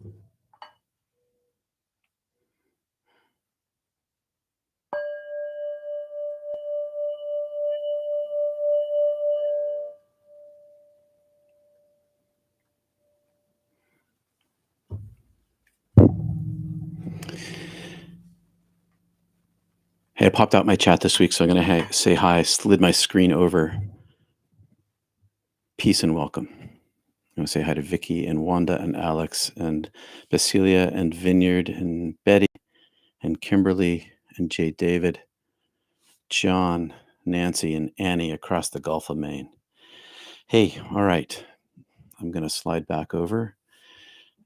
Hey, I popped out my chat this week, so I'm going to say hi. I slid my screen over. Peace and welcome. I'm going to say hi to Vicky and Wanda and Alex and Basilia and Vineyard and Betty and Kimberly and Jay David, John, Nancy, and Annie across the Gulf of Maine. Hey, all right. I'm going to slide back over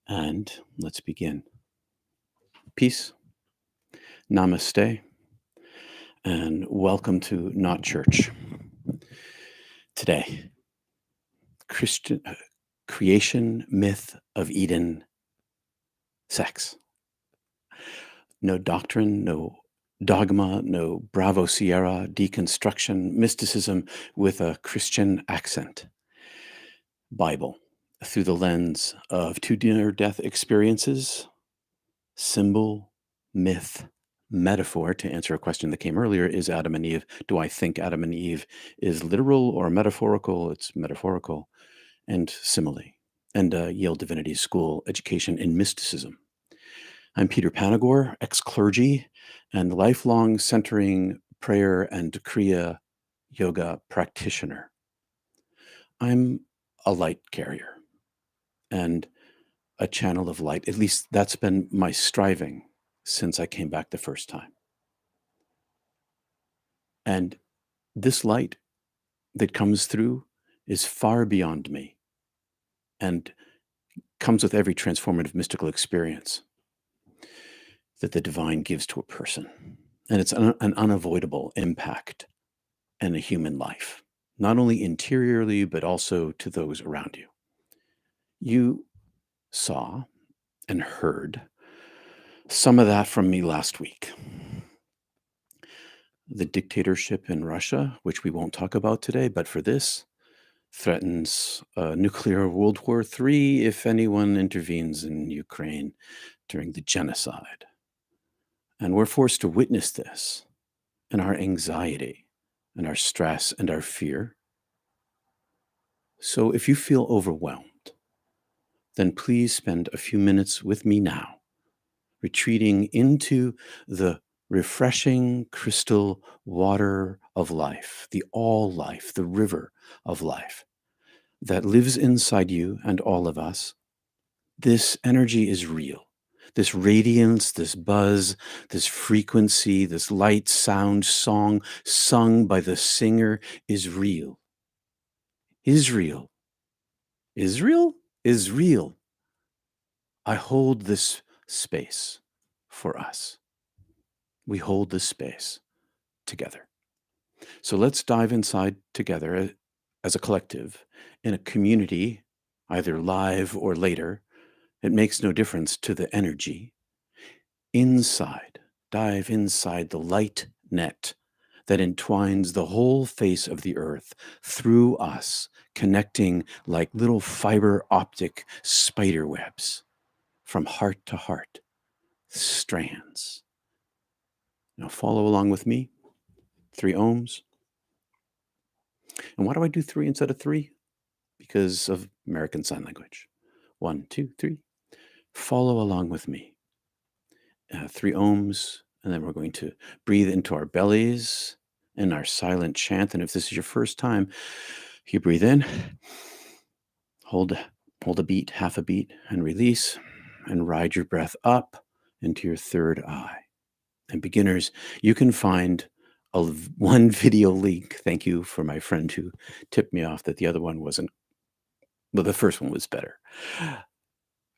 and let's begin. Peace. Namaste. And welcome to Not Church. Today, Christian creation myth of Eden, sex. No doctrine, no dogma, no Bravo Sierra, deconstruction, mysticism with a Christian accent. Bible through the lens of two near-death experiences, symbol, myth, metaphor. To answer a question that came earlier, is Adam and Eve, do I think Adam and Eve is literal or metaphorical? It's metaphorical. And simile, and Yale Divinity School education in mysticism. I'm Peter Panagore, ex-clergy and lifelong centering prayer and Kriya yoga practitioner. I'm a light carrier and a channel of light. At least that's been my striving since I came back the first time. And this light that comes through is far beyond me and comes with every transformative mystical experience that the divine gives to a person. And it's an unavoidable impact in a human life, not only interiorly, but also to those around you. You saw and heard some of that from me last week. The dictatorship in Russia, which we won't talk about today, but for this, threatens nuclear World War III if anyone intervenes in Ukraine during the genocide. And we're forced to witness this and our anxiety and our stress and our fear. So if you feel overwhelmed, then please spend a few minutes with me now, retreating into the refreshing crystal water of life, the all life, the river of life that lives inside you and all of us. This energy is real. This radiance, this buzz, this frequency, this light, sound, song sung by the singer is real. Israel. Israel is real. I hold this space for us. We hold this space together. So let's dive inside together as a collective in a community, either live or later. It makes no difference to the energy. Inside, dive inside the light net that entwines the whole face of the earth through us, connecting like little fiber optic spider webs from heart to heart, strands. Now follow along with me. 3 ohms. And why do I do 3 instead of 3? Because of American Sign Language. 1, 2, 3. Follow along with me. 3 ohms, and then we're going to breathe into our bellies in our silent chant. And if this is your first time, you breathe in, hold a beat, half a beat, and release, and ride your breath up into your third eye. And beginners, you can find one video link. Thank you for my friend who tipped me off that the other one wasn't, well, the first one was better.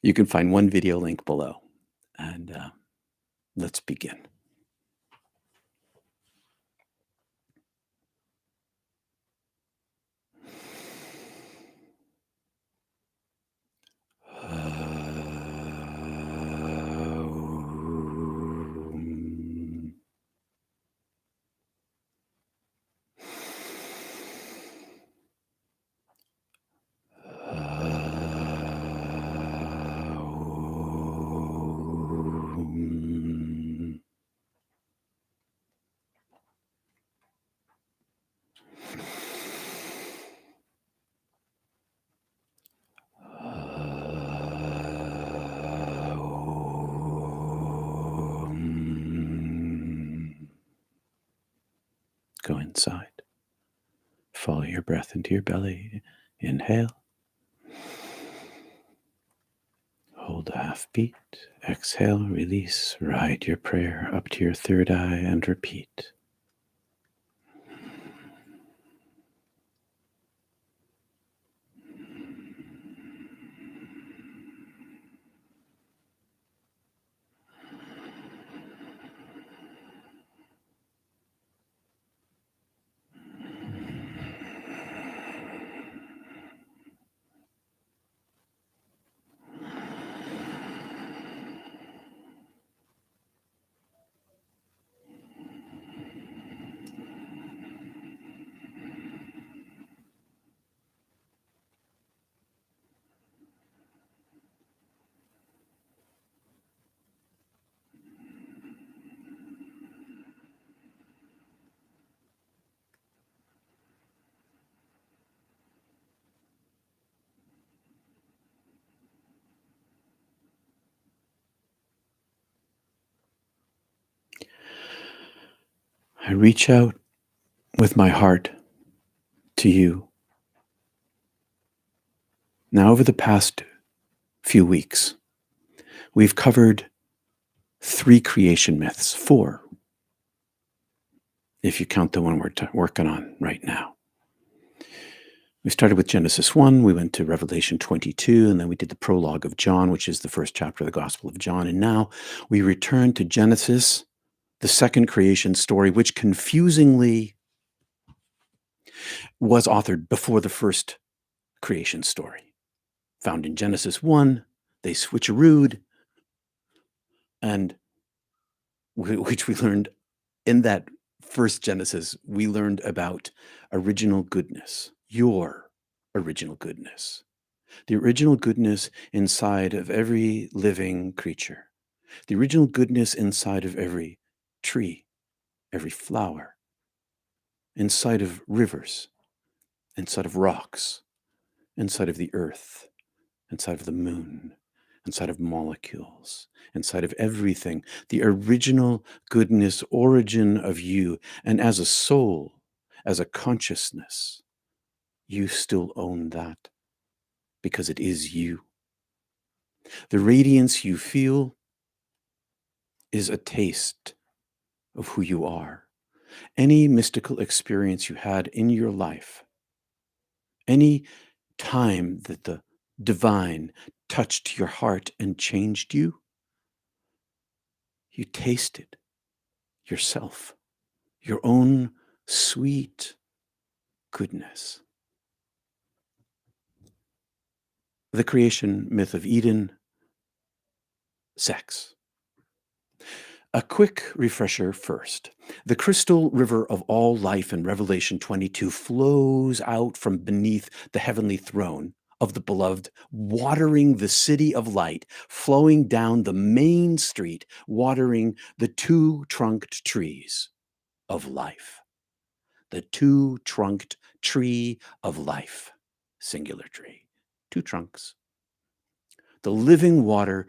You can find one video link below. And let's begin. your breath into your belly. Inhale. Hold a half beat. Exhale, release. Ride your prayer up to your third eye and repeat. I reach out with my heart to you. Now, over the past few weeks, we've covered 3 creation myths, 4, if you count the one we're working on right now. We started with Genesis 1, we went to Revelation 22, and then we did the prologue of John, which is the first chapter of the Gospel of John. And now we return to Genesis, the second creation story, which confusingly was authored before the first creation story. Found in Genesis 1, they switcherooed, and which we learned in that first Genesis, we learned about original goodness, your original goodness, the original goodness inside of every living creature, the original goodness inside of every tree, every flower, inside of rivers, inside of rocks, inside of the earth, inside of the moon, inside of molecules, inside of everything, the original goodness, origin of you. And as a soul, as a consciousness, you still own that because it is you. The radiance you feel is a taste of who you are. Any mystical experience you had in your life, any time that the divine touched your heart and changed you, you tasted yourself, your own sweet goodness. The creation myth of Eden, sex. A quick refresher first. The crystal river of all life in Revelation 22 flows out from beneath the heavenly throne of the beloved, watering the city of light, flowing down the main street, watering the 2-trunked trees of life. The 2-trunked tree of life, singular tree, 2 trunks. The living water,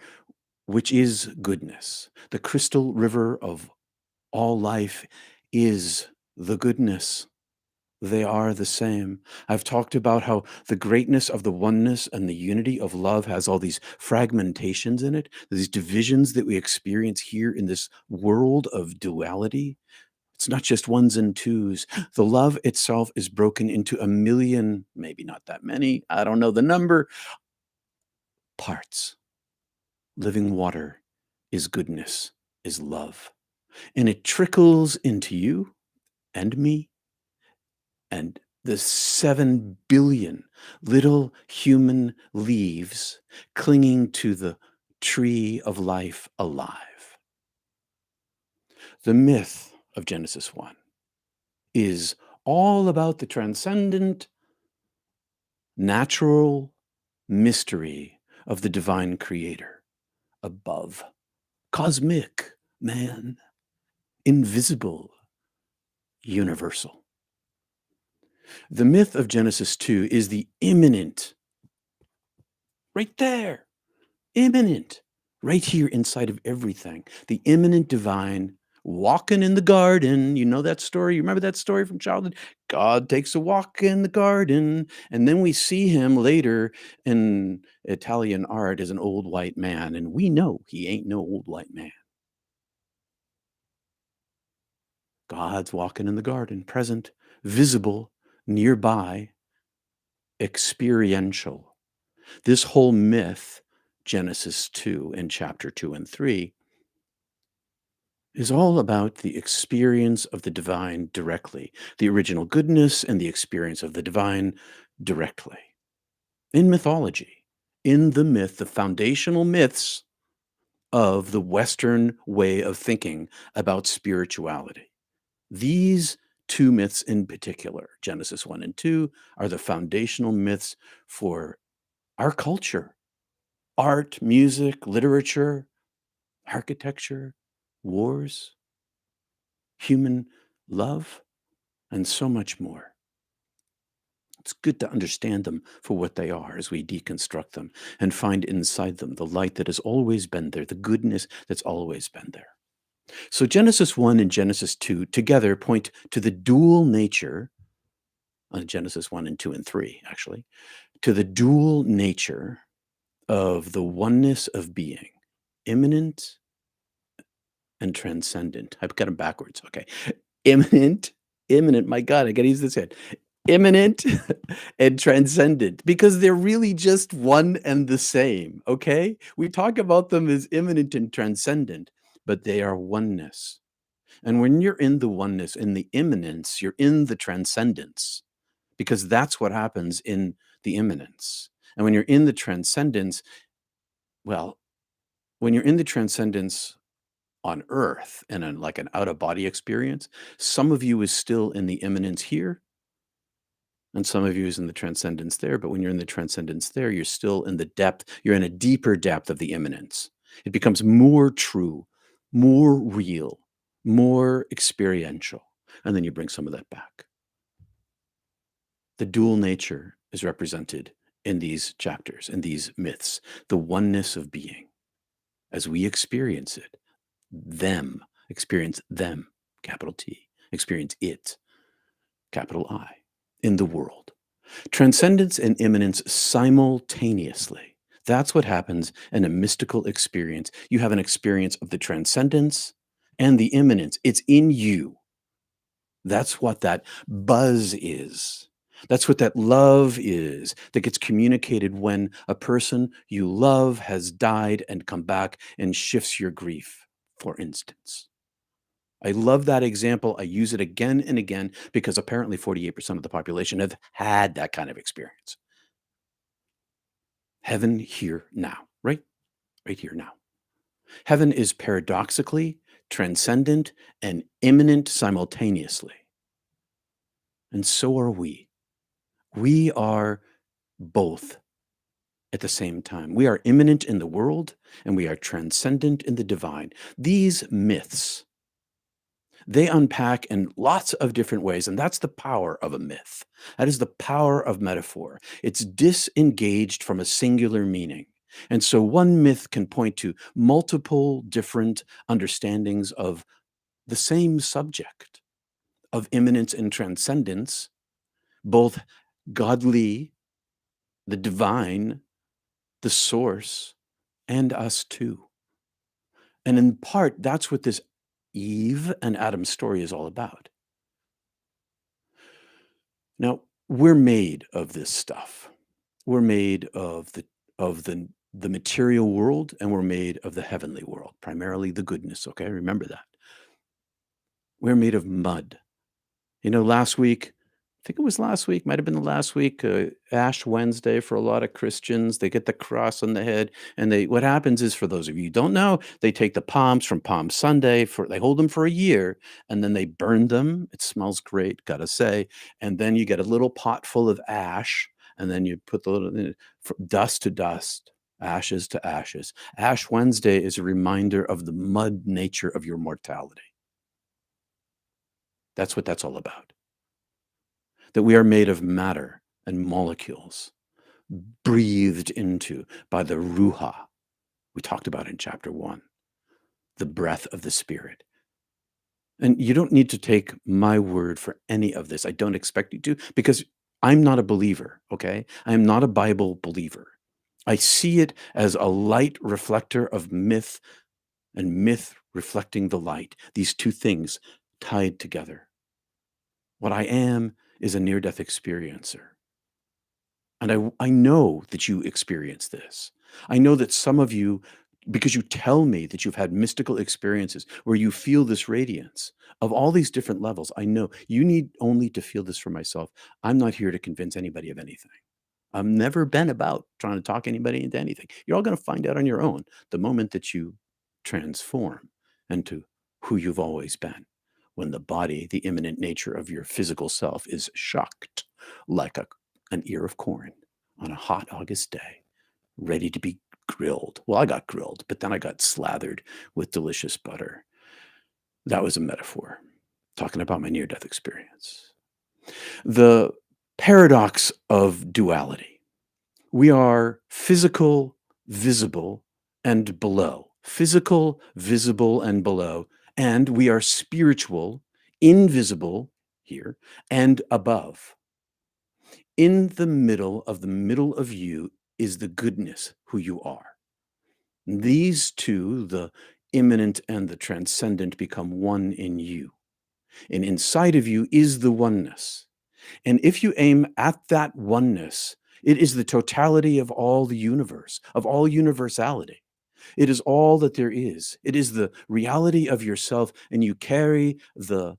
which is goodness. The crystal river of all life is the goodness. They are the same. I've talked about how the greatness of the oneness and the unity of love has all these fragmentations in it, these divisions that we experience here in this world of duality. It's not just ones and twos. The love itself is broken into a million, maybe not that many, I don't know the number, parts. Living water is goodness, is love. And it trickles into you and me and the 7 billion little human leaves clinging to the tree of life alive. The myth of Genesis 1 is all about the transcendent, natural mystery of the divine creator above, cosmic, man, invisible, universal. The myth of Genesis 2 is the immanent, right there, immanent, right here inside of everything, the immanent divine walking in the garden. You know that story? You remember that story from childhood? God takes a walk in the garden. And then we see him later in Italian art as an old white man. And we know he ain't no old white man. God's walking in the garden, present, visible, nearby, experiential. This whole myth, Genesis 2 and chapter 2 and 3, is all about the experience of the divine directly, the original goodness and the experience of the divine directly. In mythology, in the myth, the foundational myths of the Western way of thinking about spirituality. These two myths in particular, Genesis 1 and 2, are the foundational myths for our culture, art, music, literature, architecture, wars, human love, and so much more. It's good to understand them for what they are as we deconstruct them and find inside them the light that has always been there, the goodness that's always been there. So Genesis 1 and Genesis 2 together point to the dual nature, Genesis 1 and 2 and 3, actually, to the dual nature of the oneness of being, immanent and transcendent. I've got them backwards. Okay. Immanent, my God, I got to use this head. Immanent and transcendent, because they're really just one and the same. Okay. We talk about them as immanent and transcendent, but they are oneness. And when you're in the oneness, in the immanence, you're in the transcendence, because that's what happens in the immanence. And when you're in the transcendence, well, when you're in the transcendence on earth and in like an out of body experience, some of you is still in the immanence here and some of you is in the transcendence there. But when you're in the transcendence there, you're still in the depth, you're in a deeper depth of the immanence. It becomes more true, more real, more experiential. And then you bring some of that back. The dual nature is represented in these chapters, in these myths, the oneness of being as we experience it. Experience them, capital T, experience it, capital I, in the world. Transcendence and immanence simultaneously. That's what happens in a mystical experience. You have an experience of the transcendence and the immanence. It's in you. That's what that buzz is. That's what that love is that gets communicated when a person you love has died and come back and shifts your grief, for instance. I love that example. I use it again and again because apparently 48% of the population have had that kind of experience. Heaven here now, right? Right here now. Heaven is paradoxically transcendent and immanent simultaneously. And so are we. We are both at the same time. We are immanent in the world and we are transcendent in the divine. These myths, they unpack in lots of different ways, and that's the power of a myth. That is the power of metaphor. It's disengaged from a singular meaning. And so one myth can point to multiple different understandings of the same subject of immanence and transcendence, both godly, the divine, the source, and us too. And in part, that's what this Eve and Adam story is all about. Now, we're made of this stuff. We're made of the material world and we're made of the heavenly world, primarily the goodness, okay? Remember that. We're made of mud. Last week, I think it was last week, might have been the last week, Ash Wednesday for a lot of Christians. They get the cross on the head, and what happens is, for those of you who don't know, they take the palms from Palm Sunday, they hold them for a year, and then they burn them. It smells great, gotta say. And then you get a little pot full of ash, and then you put the little dust to dust, ashes to ashes. Ash Wednesday is a reminder of the mud nature of your mortality. That's what that's all about. That we are made of matter and molecules breathed into by the Ruha we talked about in chapter 1, the breath of the spirit. And you don't need to take my word for any of this. I don't expect you to, because I'm not a believer, okay? I am not a Bible believer. I see it as a light reflector of myth and myth reflecting the light, these two things tied together. What I am is a near-death experiencer. And I know that you experience this. I know that some of you, because you tell me that you've had mystical experiences where you feel this radiance of all these different levels. I know you need only to feel this for myself. I'm not here to convince anybody of anything. I've never been about trying to talk anybody into anything. You're all going to find out on your own the moment that you transform into who you've always been. When the body, the immanent nature of your physical self, is shocked like an ear of corn on a hot August day, ready to be grilled. Well, I got grilled, but then I got slathered with delicious butter. That was a metaphor, talking about my near death experience. The paradox of duality. We are physical, visible, and below. Physical, visible, and below. And we are spiritual, invisible here, and above. In the middle of you is the goodness, who you are. These two, the immanent and the transcendent, become one in you. And inside of you is the oneness. And if you aim at that oneness, it is the totality of all the universe, of all universality. It is all that there is. It is the reality of yourself, and you carry the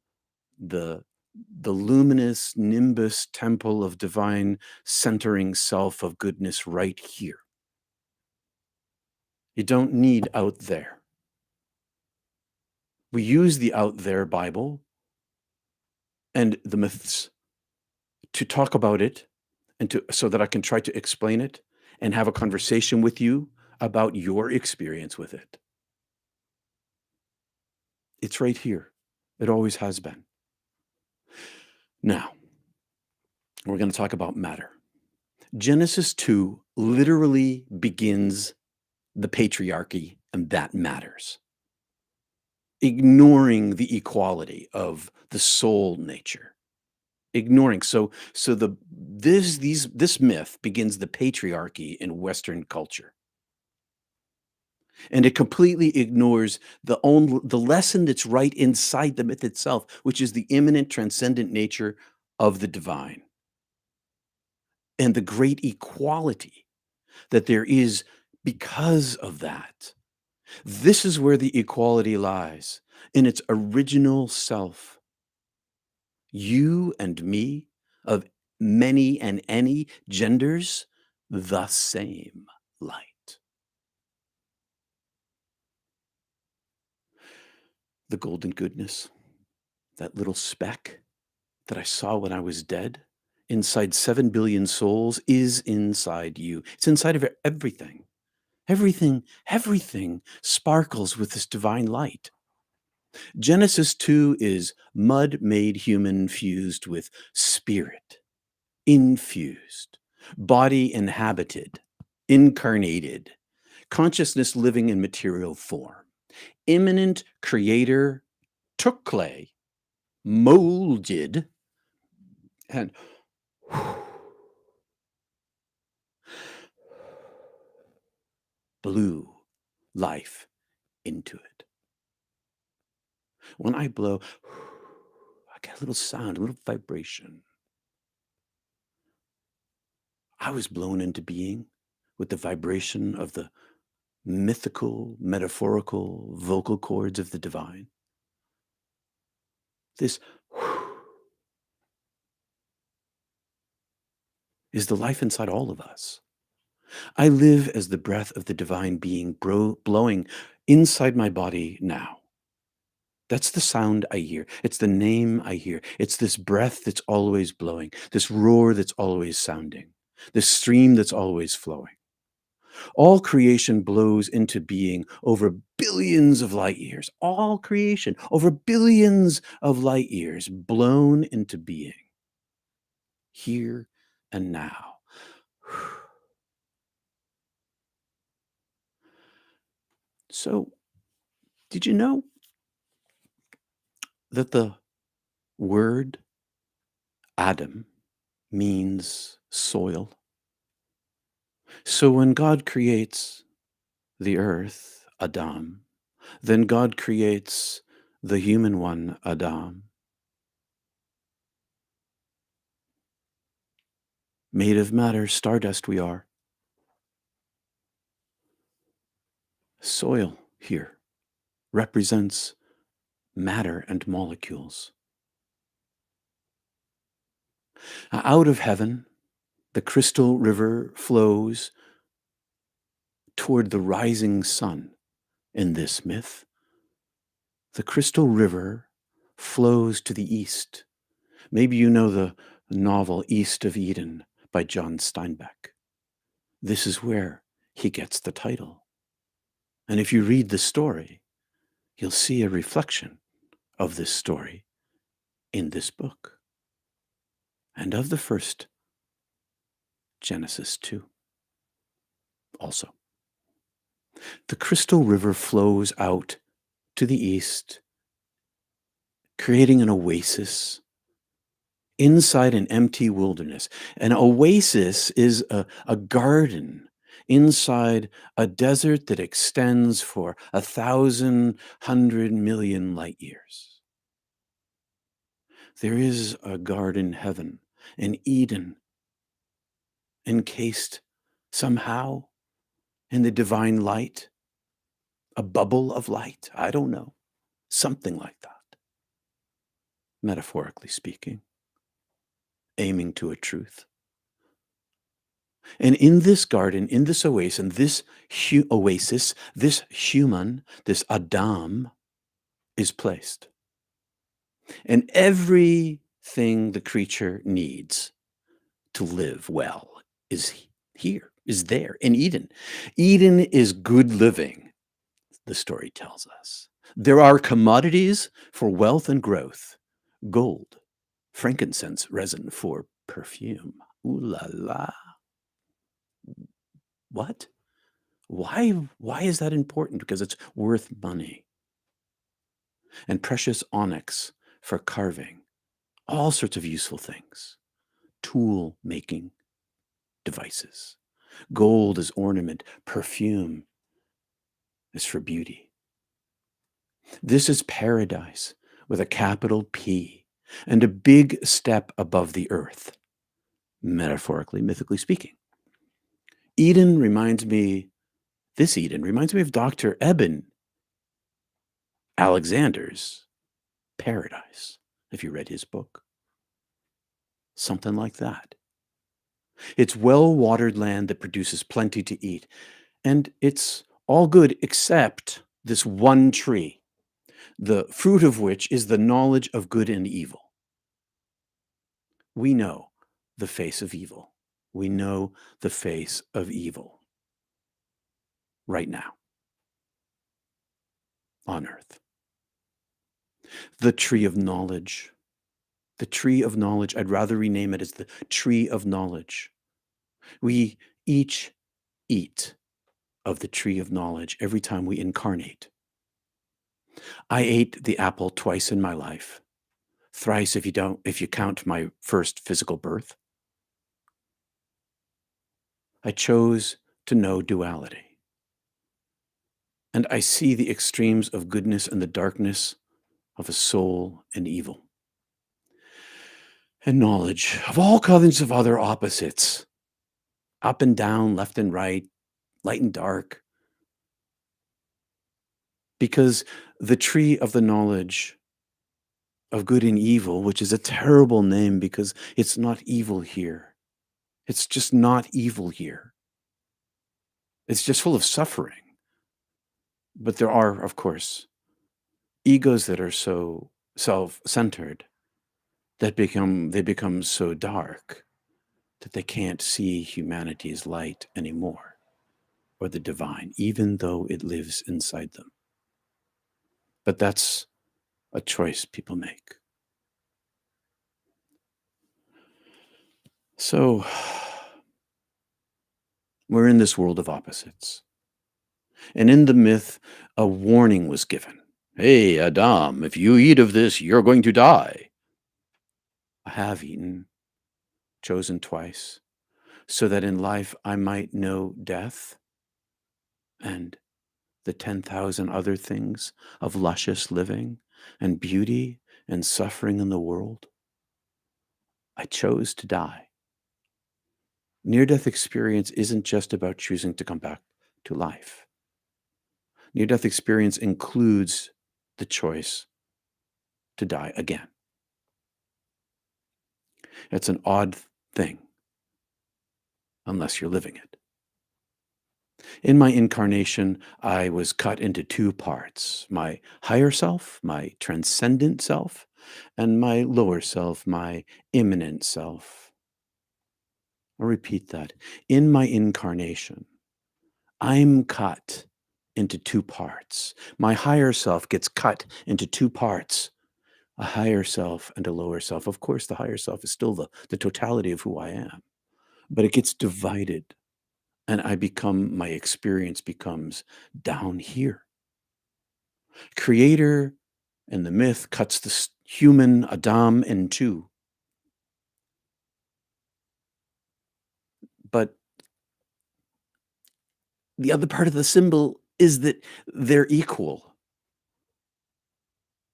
the luminous nimbus temple of divine centering self of goodness right here. You don't need out there. We use the out there Bible and the myths to talk about it and to so that I can try to explain it and have a conversation with you about your experience with it. It's right here. It always has been. Now, we're going to talk about matter. Genesis 2 literally begins the patriarchy, and that matters. Ignoring the equality of the soul nature. Ignoring. So this myth begins the patriarchy in Western culture. And it completely ignores the lesson that's right inside the myth itself, which is the immanent transcendent nature of the divine and the great equality that there is because of that. This is where the equality lies, in its original self. You and me, of many and any genders, the same light. The golden goodness, that little speck that I saw when I was dead, inside 7 billion souls, is inside you. It's inside of everything. Everything sparkles with this divine light. Genesis 2 is mud made human fused with spirit, infused, body inhabited, incarnated, consciousness living in material form. Immanent creator took clay, molded, and blew life into it. When I blow, I get a little sound, a little vibration. I was blown into being with the vibration of the mythical, metaphorical vocal cords of the divine. This is the life inside all of us. I live as the breath of the divine being blowing inside my body now. That's the sound I hear. It's the name I hear. It's this breath that's always blowing, this roar that's always sounding, this stream that's always flowing. All creation blows into being over billions of light years. All creation over billions of light years blown into being here and now. So, did you know that the word Adam means soil. So when God creates the earth, Adam, then God creates the human one, Adam. Made of matter, stardust we are. Soil here represents matter and molecules. Out of heaven, the crystal river flows toward the rising sun. In this myth, the crystal river flows to the east. Maybe you know the novel East of Eden by John Steinbeck. This is where he gets the title. And if you read the story, you'll see a reflection of this story in this book and of the first Genesis 2 also. The crystal river flows out to the east, creating an oasis inside an empty wilderness. An oasis is a garden inside a desert that extends for 1,100,000,000 light years. There is a garden heaven, an Eden, encased somehow in the divine light, a bubble of light. I don't know, something like that, metaphorically speaking, aiming to a truth. And in this garden, in this oasis, this human, this Adam, is placed. And everything the creature needs to live well is here, is there in Eden. Eden is good living, the story tells us. There are commodities for wealth and growth: gold, frankincense, resin for perfume. Ooh la la. What? Why is that important? Because it's worth money. And precious onyx for carving, all sorts of useful things, tool making devices. Gold is ornament, perfume is for beauty. This is paradise with a capital P and a big step above the earth, metaphorically, mythically speaking. This Eden reminds me of Dr. Eben Alexander's Paradise, if you read his book. Something like that. It's well-watered land that produces plenty to eat, and it's all good except this one tree, the fruit of which is the knowledge of good and evil. We know the face of evil. We know the face of evil right now on earth. The tree of knowledge. The tree of knowledge, I'd rather rename it as the tree of knowledge. We each eat of the tree of knowledge every time we incarnate. I ate the apple twice in my life, thrice if you count my first physical birth. I chose to know duality. And I see the extremes of goodness and the darkness of a soul and evil. And knowledge of all kinds of other opposites, up and down, left and right, light and dark. Because the tree of the knowledge of good and evil, which is a terrible name because it's not evil here. It's just not evil here. It's just full of suffering. But there are, of course, egos that are so self-centered that they become so dark that they can't see humanity's light anymore, or the divine, even though it lives inside them. But that's a choice people make. So we're in this world of opposites. And in the myth, a warning was given. Hey, Adam, if you eat of this, you're going to die. I have eaten, chosen twice, so that in life I might know death and the 10,000 other things of luscious living and beauty and suffering in the world. I chose to die. Near-death experience isn't just about choosing to come back to life. Near-death experience includes the choice to die again. It's an odd thing, unless you're living it. In my incarnation, I was cut into two parts: my higher self, my transcendent self, and my lower self, my immanent self. I'll repeat that. In my incarnation, I'm cut into two parts. My higher self gets cut into two parts: a higher self and a lower self. Of course, the higher self is still the totality of who I am, but it gets divided, and my experience becomes down here. Creator and the myth cuts the human Adam in two. But the other part of the symbol is that they're equal.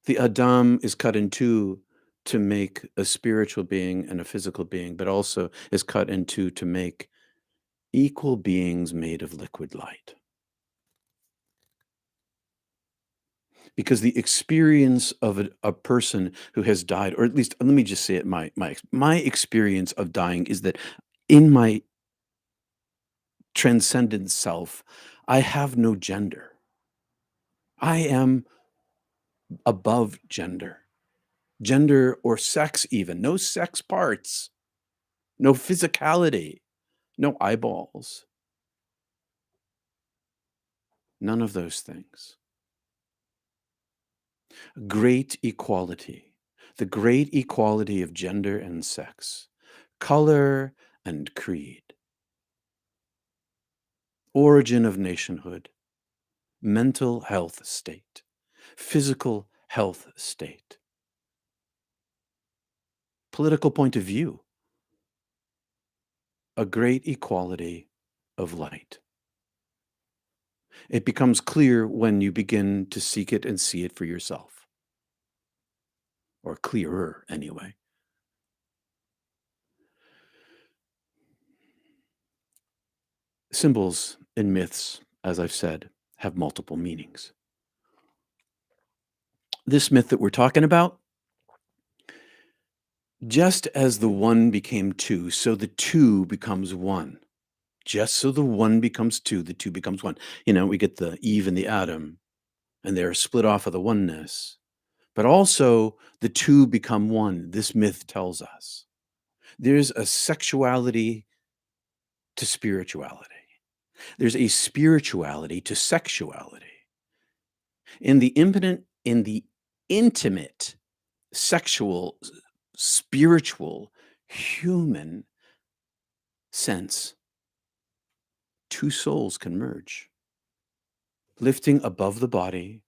The Adam is cut in two to make a spiritual being and a physical being, but also is cut in two to make equal beings made of liquid light. Because the experience of a person who has died, or at least let me just say it, my experience of dying is that in my transcendent self, I have no gender. I am above gender or sex, even no sex parts, no physicality, no eyeballs, none of those things. Great equality, the great equality of gender and sex, color and creed, origin of nationhood, mental health state, physical health state, political point of view, a great equality of light. It becomes clear when you begin to seek it and see it for yourself, or clearer anyway. Symbols and myths, as I've said, have multiple meanings. This myth that we're talking about, just as the one became two, so the two becomes one. Just so the one becomes two, the two becomes one. We get the Eve and the Adam, and they're split off of the oneness. But also, the two become one, this myth tells us. There's a sexuality to spirituality. There's a spirituality to sexuality. In the intimate, sexual, spiritual, human sense, two souls can merge, lifting above the body,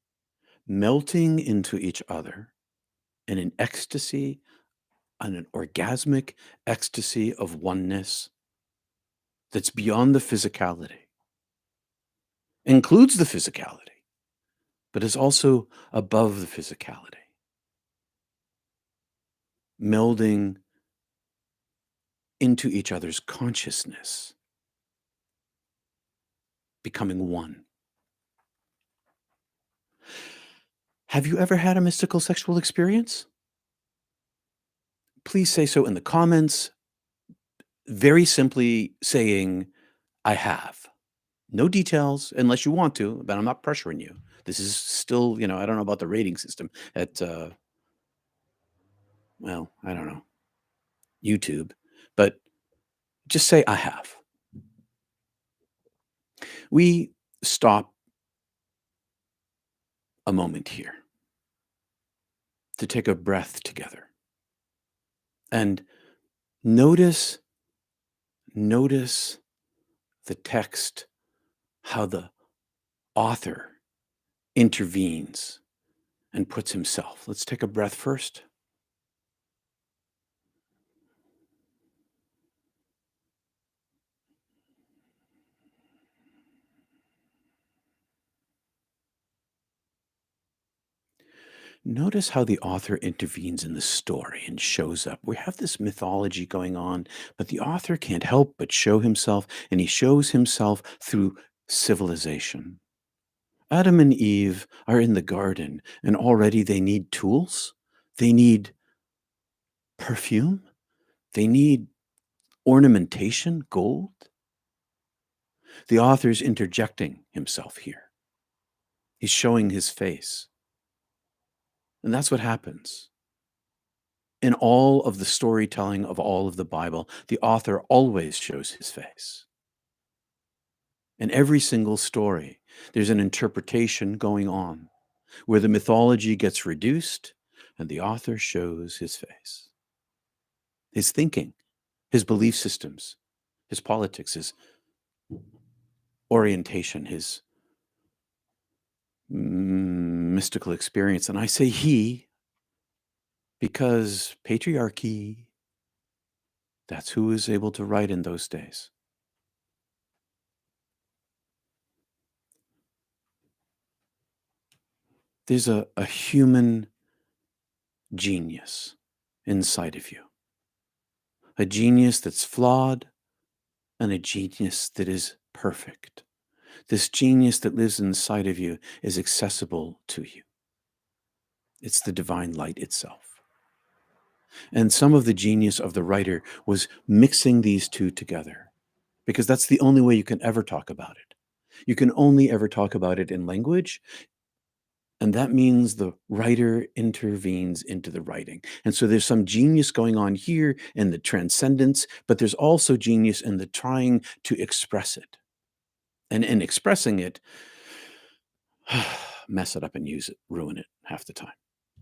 melting into each other in an ecstasy, an orgasmic ecstasy of oneness that's beyond the physicality, includes the physicality, but is also above the physicality, melding into each other's consciousness, becoming one. Have you ever had a mystical sexual experience? Please say so in the comments, very simply saying, I have. No details unless you want to, but I'm not pressuring you. This is still, I don't know about the rating system at, I don't know, YouTube, but just say I have. We stop a moment here to take a breath together and notice the text, how the author intervenes and puts himself. Let's take a breath first. Notice how the author intervenes in the story and shows up. We have this mythology going on, but the author can't help but show himself, and he shows himself through civilization. Adam and Eve are in the garden, and already they need tools. They need perfume. They need ornamentation, gold. The author's interjecting himself here. He's showing his face. And that's what happens. In all of the storytelling of all of the Bible, the author always shows his face. In every single story, there's an interpretation going on where the mythology gets reduced and the author shows his face. His thinking, his belief systems, his politics, his orientation, his mystical experience. And I say he because patriarchy, that's who was able to write in those days. There's a human genius inside of you, a genius that's flawed and a genius that is perfect. This genius that lives inside of you is accessible to you. It's the divine light itself. And some of the genius of the writer was mixing these two together, because that's the only way you can ever talk about it. You can only ever talk about it in language, and that means the writer intervenes into the writing. And so there's some genius going on here in the transcendence, but there's also genius in the trying to express it. And in expressing it, mess it up and use it, ruin it half the time.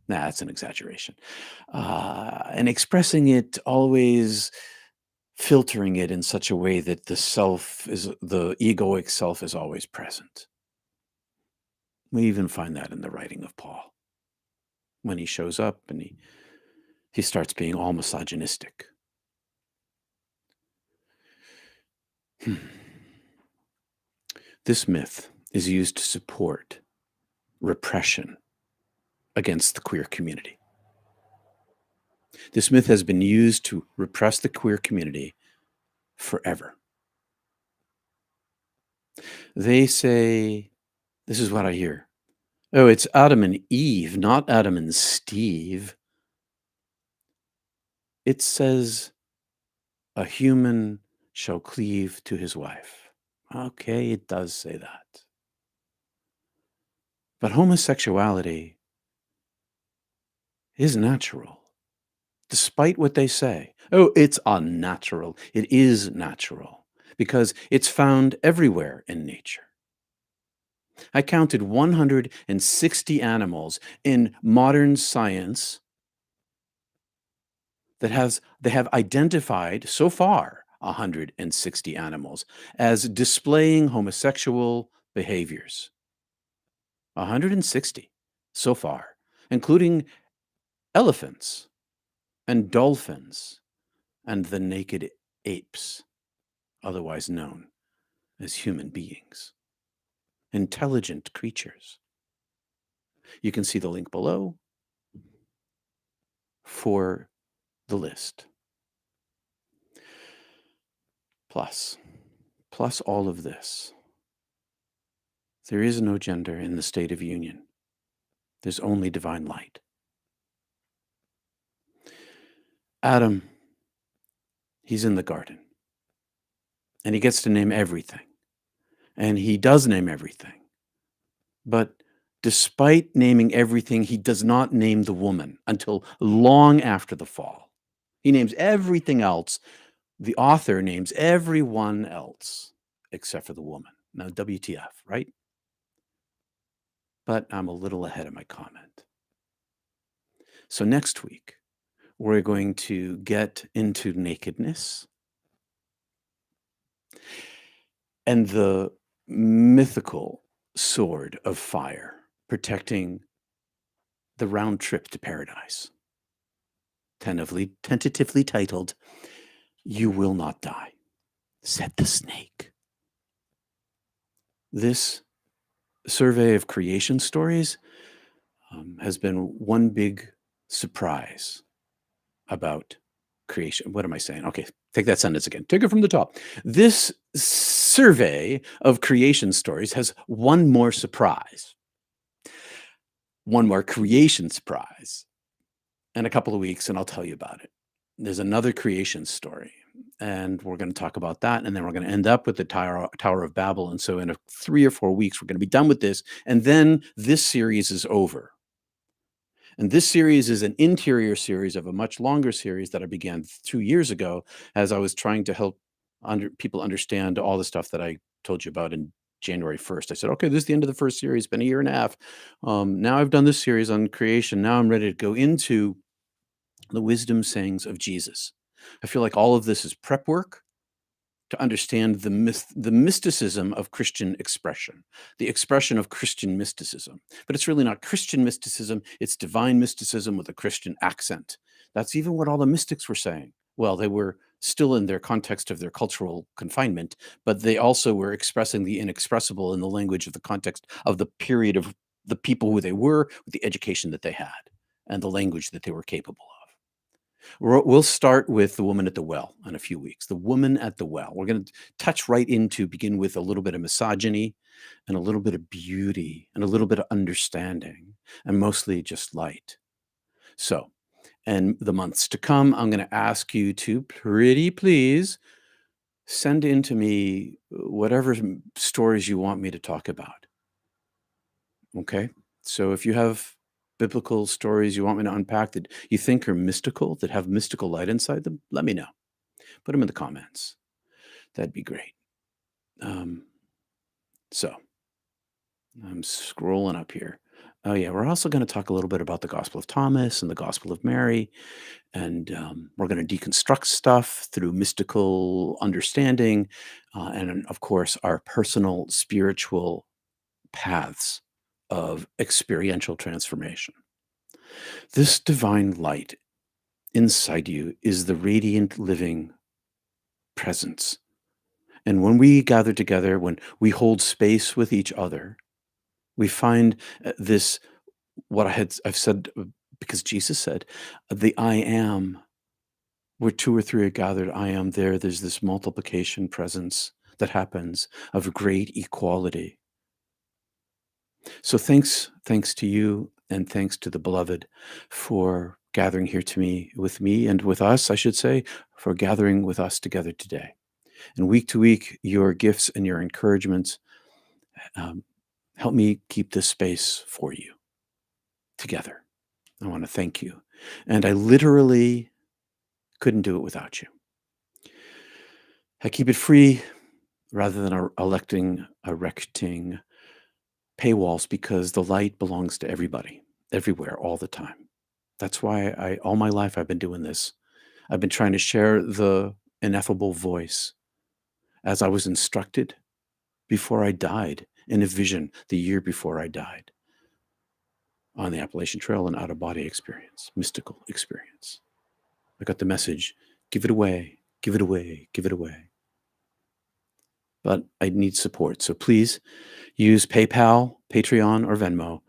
Nah, that's an exaggeration. And expressing it, always filtering it in such a way that the egoic self is always present. We even find that in the writing of Paul. When he shows up and he starts being all misogynistic. This myth is used to support repression against the queer community. This myth has been used to repress the queer community forever. They say, this is what I hear. Oh, it's Adam and Eve, not Adam and Steve. It says, a human shall cleave to his wife. Okay, it does say that. But homosexuality is natural, despite what they say. Oh, it's unnatural. It is natural because it's found everywhere in nature. I counted 160 animals in modern science they have identified so far 160 animals as displaying homosexual behaviors. 160 so far, including elephants and dolphins and the naked apes, otherwise known as human beings, intelligent creatures. You can see the link below for the list. Plus all of this, there is no gender in the state of union. There's only divine light. Adam, he's in the garden, and he gets to name everything. And he does name everything. But despite naming everything, he does not name the woman until long after the fall. He names everything else. The author names everyone else except for the woman. Now, WTF, right? But I'm a little ahead of my comment. So next week, we're going to get into nakedness and the mythical sword of fire protecting The Round Trip to Paradise, tentatively titled, You Will Not Die, said the snake. This survey of creation stories has been one big surprise about creation. What am I saying? Okay, take that sentence again. Take it from the top. This survey of creation stories has one more surprise, one more creation surprise. In a couple of weeks, and I'll tell you about it. There's another creation story, and we're going to talk about that, and then we're going to end up with the Tower of Babel. And so in 3 or 4 weeks, we're going to be done with this, and then this series is over. And this series is an interior series of a much longer series that I began 2 years ago as I was trying to help people understand all the stuff that I told you about in January 1st. I said, okay, this is the end of the first series. It's been a year and a half. Now I've done this series on creation. Now I'm ready to go into the wisdom sayings of Jesus. I feel like all of this is prep work to understand the mysticism of Christian expression, the expression of Christian mysticism. But it's really not Christian mysticism, it's divine mysticism with a Christian accent. That's even what all the mystics were saying. Well, they were still in their context of their cultural confinement, but they also were expressing the inexpressible in the language of the context of the period of the people who they were, with the education that they had, and the language that they were capable of. We'll start with the woman at the well in a few weeks. The woman at the well. We're going to begin with a little bit of misogyny and a little bit of beauty and a little bit of understanding and mostly just light. So, and the months to come, I'm going to ask you to pretty please send in to me whatever stories you want me to talk about. Okay? So if you have biblical stories you want me to unpack that you think are mystical, that have mystical light inside them, let me know. Put them in the comments. That'd be great. So I'm scrolling up here. Oh, yeah. We're also going to talk a little bit about the Gospel of Thomas and the Gospel of Mary. And we're going to deconstruct stuff through mystical understanding. And of course, our personal spiritual paths of experiential transformation. This divine light inside you is the radiant living presence. And when we gather together, when we hold space with each other, we find this, what I've said, because Jesus said, the I am, where 2 or 3 are gathered, I am there. There's this multiplication presence that happens of great equality. So thanks to you, and thanks to the beloved for gathering here with me and with us, I should say, for gathering with us together today. And week to week, your gifts and your encouragements help me keep this space for you together. I want to thank you. And I literally couldn't do it without you. I keep it free rather than erecting paywalls because the light belongs to everybody, everywhere, all the time. That's why all my life I've been doing this. I've been trying to share the ineffable voice as I was instructed before I died in a vision the year before I died on the Appalachian Trail, an out-of-body experience, mystical experience. I got the message, give it away, give it away, give it away. But I need support. So please use PayPal, Patreon, or Venmo.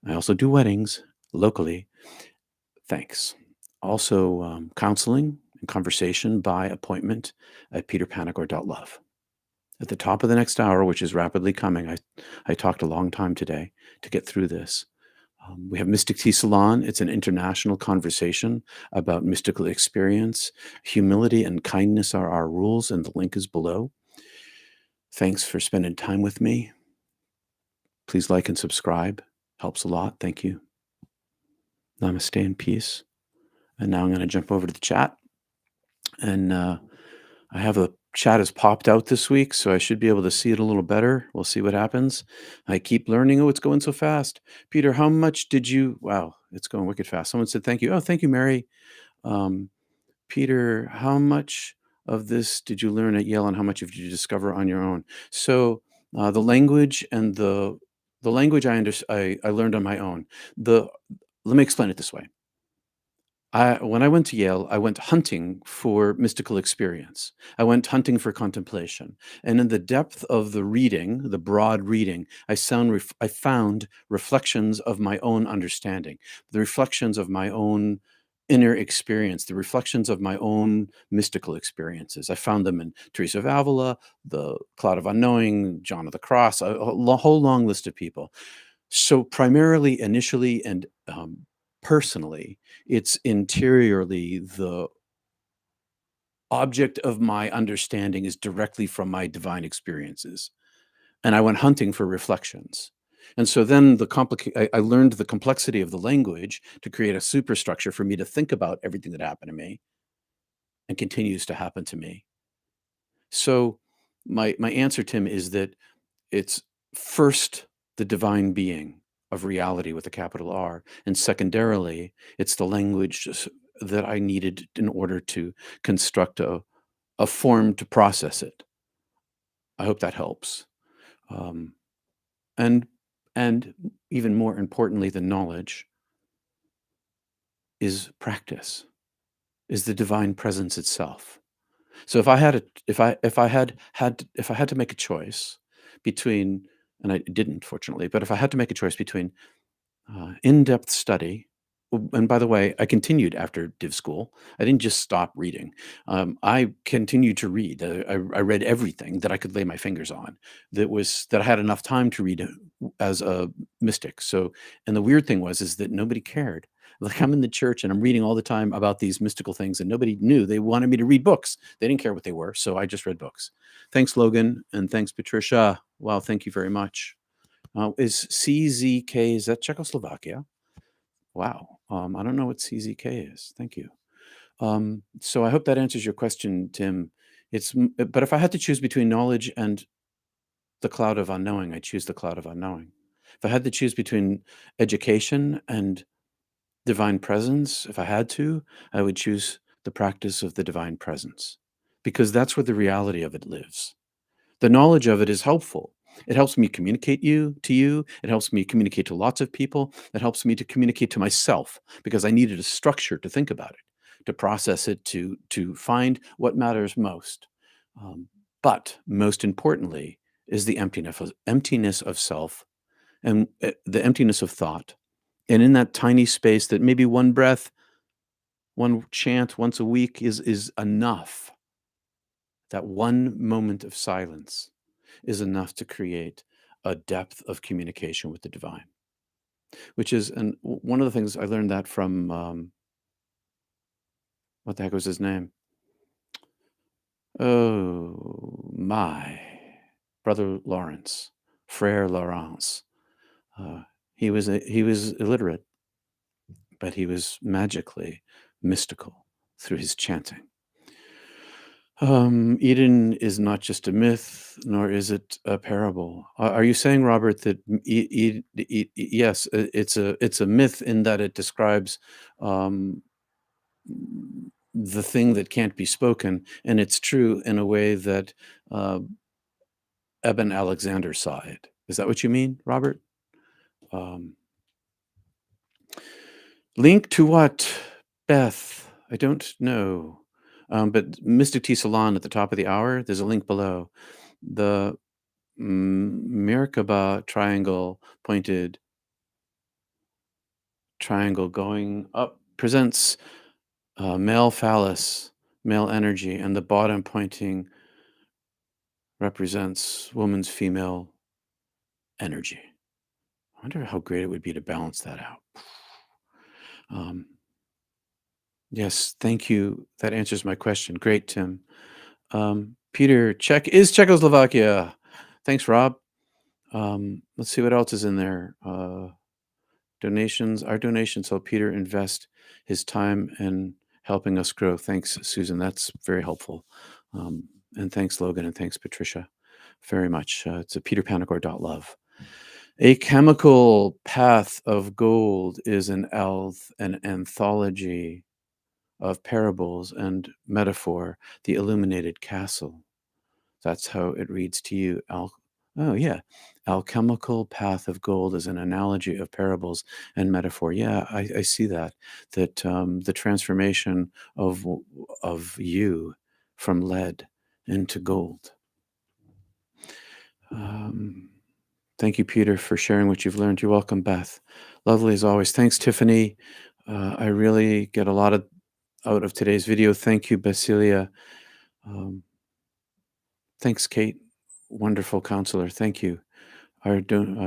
I also do weddings locally. Thanks. Also, counseling and conversation by appointment at peterpanagore.love. At the top of the next hour, which is rapidly coming, I talked a long time today to get through this. We have Mystic TEA Salon. It's an international conversation about mystical experience. Humility and kindness are our rules, and the link is below. Thanks for spending time with me. Please like and subscribe. Helps a lot. Thank you. Namaste and peace. And now I'm going to jump over to the chat. And I have a chat has popped out this week, so I should be able to see it a little better. We'll see what happens. I keep learning. Oh, it's going so fast. Peter, how much did you... Wow, it's going wicked fast. Someone said thank you. Oh, thank you, Mary. Peter, how much of this did you learn at Yale and how much did you discover on your own? So the language and the language I learned on my own. let me explain it this way. When I went to Yale, I went hunting for mystical experience. I went hunting for contemplation. And in the depth of the reading, the broad reading, I found reflections of my own understanding, the reflections of my own inner experience, the reflections of my own mystical experiences. I found them in Teresa of Avila, the Cloud of Unknowing, John of the Cross, a whole long list of people. So primarily, initially, and personally, it's interiorly the object of my understanding is directly from my divine experiences. And I went hunting for reflections. And so then I learned the complexity of the language to create a superstructure for me to think about everything that happened to me and continues to happen to me. So my answer, Tim, is that it's first the divine being of reality with a capital R, and secondarily, it's the language that I needed in order to construct a form to process it. I hope that helps. Um, and and even more importantly than knowledge is practice, is the divine presence itself. So if I had to make a choice between, and I didn't fortunately, but if I had to make a choice between in-depth study. And by the way, I continued after div school. I didn't just stop reading. I continued to read. I read everything that I could lay my fingers on. That I had enough time to read as a mystic. So, and the weird thing is that nobody cared. Like I'm in the church and I'm reading all the time about these mystical things, and nobody knew. They wanted me to read books. They didn't care what they were, so I just read books. Thanks, Logan, and thanks, Patricia. Wow, thank you very much. Is CZK, is that Czechoslovakia? Wow. I don't know what CZK is. Thank you. So I hope that answers your question, Tim. But if I had to choose between knowledge and the cloud of unknowing, I choose the cloud of unknowing. If I had to choose between education and divine presence, if I had to, I would choose the practice of the divine presence because that's where the reality of it lives. The knowledge of it is helpful. It helps me communicate to you. It helps me communicate to lots of people. It helps me to communicate to myself because I needed a structure to think about it, to process it, to find what matters most. Um, but most importantly is the emptiness of self and the emptiness of thought. And in that tiny space that maybe one breath, one chant once a week is enough. That one moment of silence is enough to create a depth of communication with the divine, which is, and one of the things I learned that from, what the heck was his name? Oh, my brother Lawrence, Frere Lawrence. Uh, he was illiterate, but he was magically mystical through his chanting. Eden is not just a myth, nor is it a parable. Are you saying, Robert, that yes, it's a myth in that it describes um, the thing that can't be spoken, and it's true in a way that uh, Eben Alexander saw it. Is that what you mean, Robert? Um, Link to what, Beth? I don't know. But Mystic Tea Salon at the top of the hour, there's a link below. The Merkaba pointed triangle going up presents male phallus, male energy, and the bottom pointing represents woman's female energy. I wonder how great it would be to balance that out. Um, yes, thank you. That answers my question. Great, Tim. Peter, is Czechoslovakia. Thanks, Rob. Let's see what else is in there. Donations. Our donations help Peter invest his time in helping us grow. Thanks, Susan. That's very helpful. And thanks, Logan, and thanks, Patricia, very much. It's a peterpanagore.love. A chemical path of gold is an anthology of parables and metaphor, the illuminated castle. That's how it reads to you. Oh, yeah. alchemical path of gold as an analogy of parables and metaphor. Yeah, I see that. That the transformation of you from lead into gold. Um, Thank you, Peter, for sharing what you've learned. You're welcome, Beth. Lovely as always. Thanks, Tiffany. I really get a lot out of today's video. Thank you, Basilia. Um, thanks, Kate. Wonderful counselor. Thank you. I don't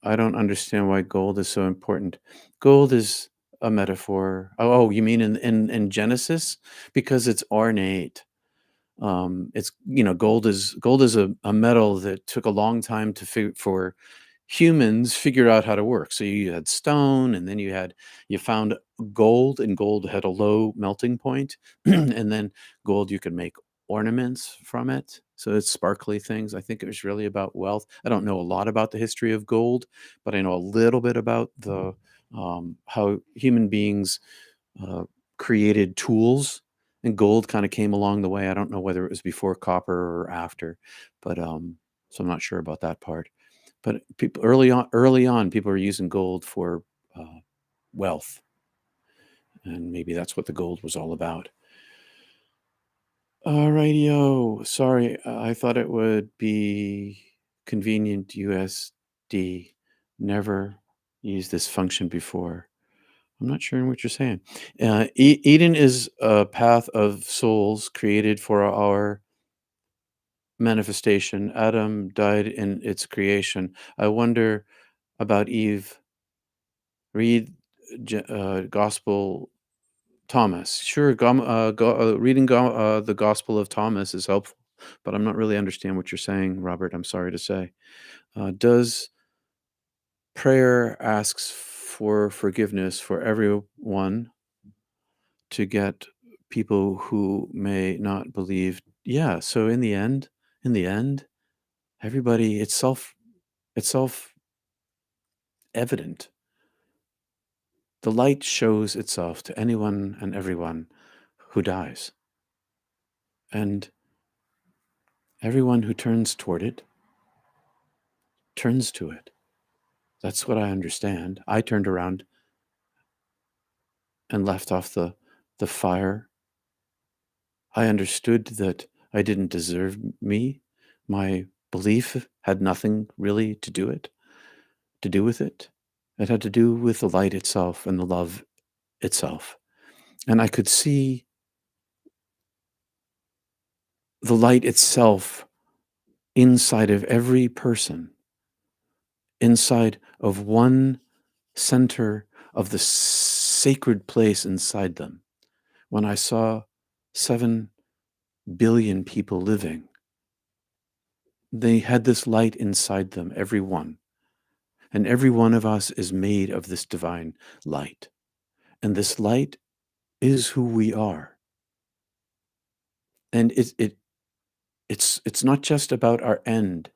understand why gold is so important. Gold is a metaphor. You mean in Genesis? Because it's ornate. It's gold is a metal that took a long time for humans figure out how to work. So you had stone, and then you found gold, and gold had a low melting point, and then gold you could make ornaments from it. So it's sparkly things. I think it was really about wealth. I don't know a lot about the history of gold, but I know a little bit about the how human beings uh, created tools, and gold kind of came along the way. I don't know whether it was before copper or after, but so I'm not sure about that part. But people early on, people were using gold for uh, wealth, and maybe that's what the gold was all about. Rightio. Sorry, I thought it would be convenient USD. Never used this function before. I'm not sure what you're saying. Eden is a path of souls created for our manifestation. Adam died in its creation. I wonder about Eve. Read Gospel Thomas. Sure, reading the Gospel of Thomas is helpful, but I'm not really understand what you're saying, Robert. I'm sorry to say. Does prayer asks for forgiveness for everyone to get people who may not believe? Yeah. So in the end, everybody, it's self evident. The light shows itself to anyone and everyone who dies. And everyone who turns toward it turns to it. That's what I understand. I turned around and left off the fire. I understood that I didn't deserve me. My belief had nothing really to do with it. It had to do with the light itself and the love itself. And I could see the light itself inside of every person, inside of one center of the sacred place inside them. When I saw 7 billion people living, they had this light inside them, every one. And every one of us is made of this divine light. And this light is who we are. And it's not just about our end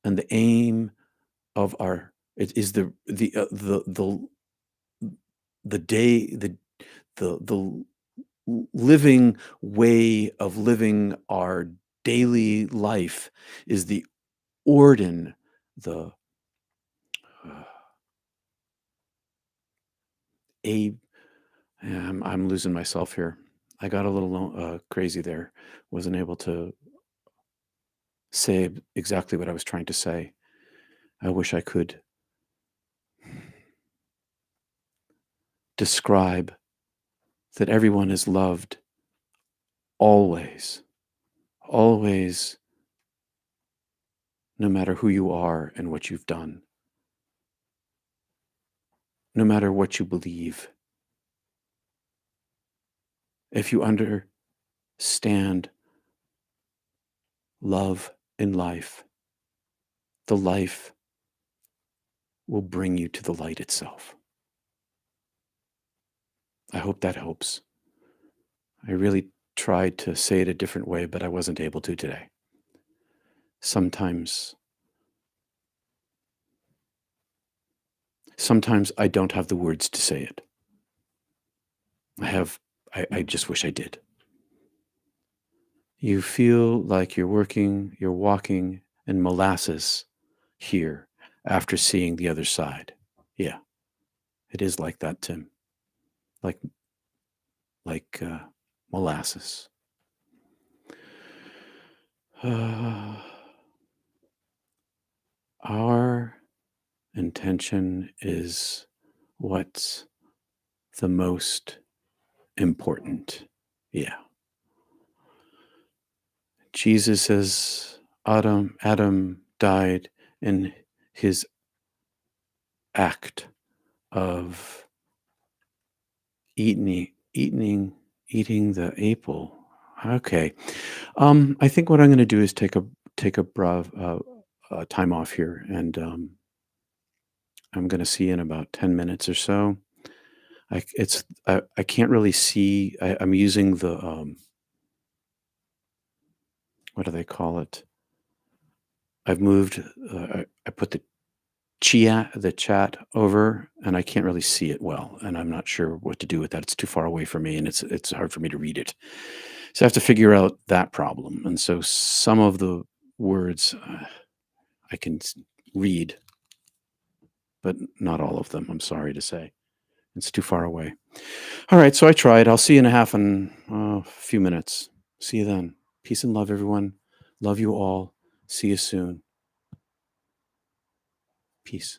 and the aim of our, it is the day, the living way of living our daily life is the Orden, the a I'm losing myself here. I got a little crazy there. Wasn't able to say exactly what I was trying to say. I wish I could describe that everyone is loved always, always, no matter who you are and what you've done, no matter what you believe. If you understand love in life, the life will bring you to the light itself. I hope that helps. I really tried to say it a different way, but I wasn't able to today. Sometimes I don't have the words to say it. I just wish I did. You feel like you're walking in molasses. here after seeing the other side. Yeah, it is like that, Tim. Like molasses. Our intention is what's the most important. Yeah. Jesus says Adam died in his act of eating the apple. Okay. I think what I'm going to do is take a time off here, and I'm going to see you in about 10 minutes or so. I can't really see. I'm using the what do they call it? I've moved. I put the chat over, and I can't really see it well, and I'm not sure what to do with that. It's too far away from me, and it's hard for me to read it. So I have to figure out that problem. And so some of the words I can read, but not all of them. I'm sorry to say, it's too far away. All right, so I tried. I'll see you in a few minutes. See you then. Peace and love, everyone. Love you all. See you soon. Peace.